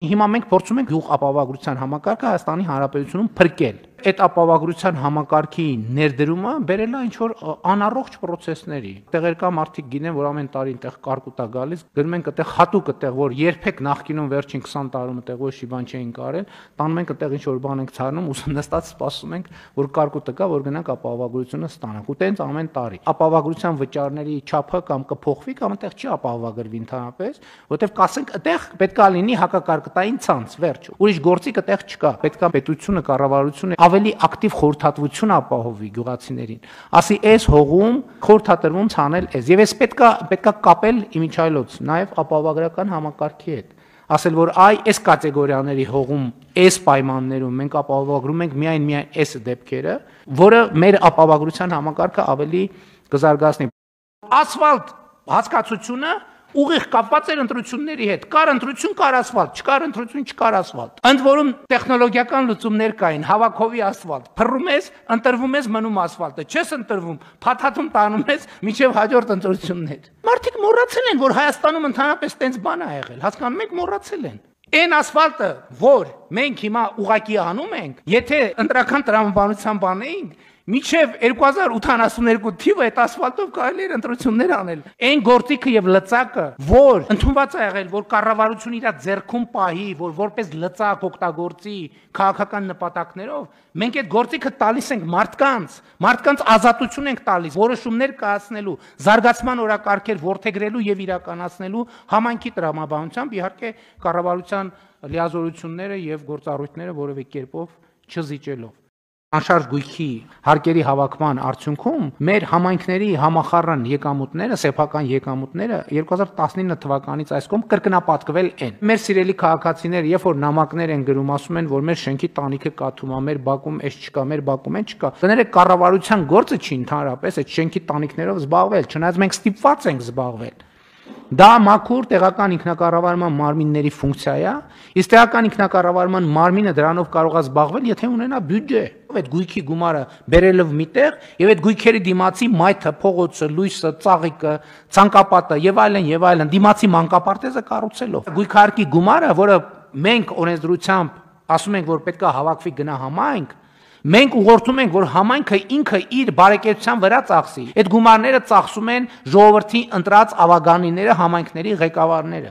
Հիմա մենք փորձում ենք գյուղ ապահովագրության համակարգը Հայաստանի Հանրապետությունում փրկել։ Այդ ապահովագրության համակարգի ներդրումը բերել է ինչ-որ անառողջ process-ների։ Տեղեր կա մարդիկ գինեն, որ ամեն տարի այնտեղ կարկուտ է գալիս, գնում ենք այդտեղ հատուկ այդտեղ, որ երբեք նախկինում վերջին 20 տարում այդտեղ ոչ մի բան չէին կարել, տանում ենք այդտեղ ինչ-որ բան ենք ցանում, ուսումնասիրած սպասում ենք, որ կարկուտը գա, որ գնանք ապահովագրությունը ստանանք։ Ու տենց ամեն տարի։ Ապահովագրության վճարների չափը կամ կփոխվի, կամ այդտեղ չի ապահովագրվի ընդհանրապես, որտեղ կասենք այդտեղ պետքա լինի հակակարկտային ցանց, վերջ։ Ուրիշ գործիք այդտեղ չկա։ Պետքա պետությունը, կառավարությունը ավելի ակտիվ խորհրդատվություն ապահովի գյուղացիներին։ Ասի այս հողում խորհրդատրվում ցանել էս։ Եվ այս պետքա կապել իմիջայլոց նաև ապահովագրական համակարգի հետ։ Ասել որ այս կատեգորիաների հողում այս պայմաններում մենք ապահովագրում ենք միայն այս դեպքերը, որը մեր ապահովագրության համակարգը ավելի կզարգացնի։ Ասֆալտ հասկացությունը ուղիղ կապված էր ընտրությունների հետ։ Կար ընտրություն, կար ասֆալտ, չկար ընտրություն, չկար ասֆալտ։ Ընդ որում տեխնոլոգիական լուծումներ կային, հավաքովի ասֆալտ։ Փռում ես, ընտրվում ես, մնում ասֆալտը։ Չես ընտրվում, փաթաթում տանում ես մինչև հաջորդ ընտրություններ։ Մարդիկ մոռացել են, որ Հայաստանում ընդհանրապես տենց բան ա եղել։ Հասկանում եք, մոռացել են։ Այն ասֆալտը, որ մենք հիմա ուղակի անում ենք, եթե ընտրական տրամաբանության բան էինք, Միջև 2082 թիվը այդ ասֆալտով կարելի էր ընտրություններ անել։ Այն գործիքը եւ լծակը, որ ընդունված է եղել, որ կառավարությունը իր ձեռքում պահի, որ որպես լծակ օգտագործի քաղաքական նպատակներով, մենք այդ գործիքը տալիս ենք մարդկանց ազատություն ենք տալիս, որոշումներ կայացնելու, զարգացման օրակարգեր որդեգրելու եւ իրականացնելու համայնքի տրամաբանությամբ, իհարկե կառավարության լիազորությունները եւ գործառույթները որևէ կերպով չզիջելով։ Անշարժ գույքի հարկերի հավաքման արդյունքում մեր համայնքների համախառն եկամուտները, սեփական եկամուտները 2019 թվականից այս կողմ կրկնապատկվել են։ Մեր սիրելի քաղաքացիները, երբ որ նամակներ են գրում, ասում են, որ մեր շենքի տանիքը կաթում է, մեր բակում էս չկա, մեր բակում այն չկա։ Կներեք, կառավարության գործը չի ընդհանրապես այդ շենքի տանիքներով զբաղվել, չնայած մենք ստիպված ենք զբաղվել։ Դա մաքուր տեղական ինքնակառավարման մարմինների ֆունկցիա է, իսկ տեղական ինքնակառավարման մարմինը դրանով կարող է զբաղվել, եթե ունենա բյուջե։ Այդ գույքի գումարը բերելով միտեղ եւ այդ գույքերի դիմացի մայթը, փողոցը, լույսը, ծաղիկը, ցանկապատը եւ այլն դիմացի մանկապարտեզը կառուցելով։ Գույքարկի գումարը, որը մենք օրենսդրությամբ ասում ենք, որ պետք է հավաքվի գնա համայնք, մենք ուղղորդում ենք, որ համայնքը ինքը իր բարեկեցության վրա ծախսի։ Այդ գումարները ծախսում են ժողովրդի ընտրած ավագանիները, համայնքների ղեկավարները։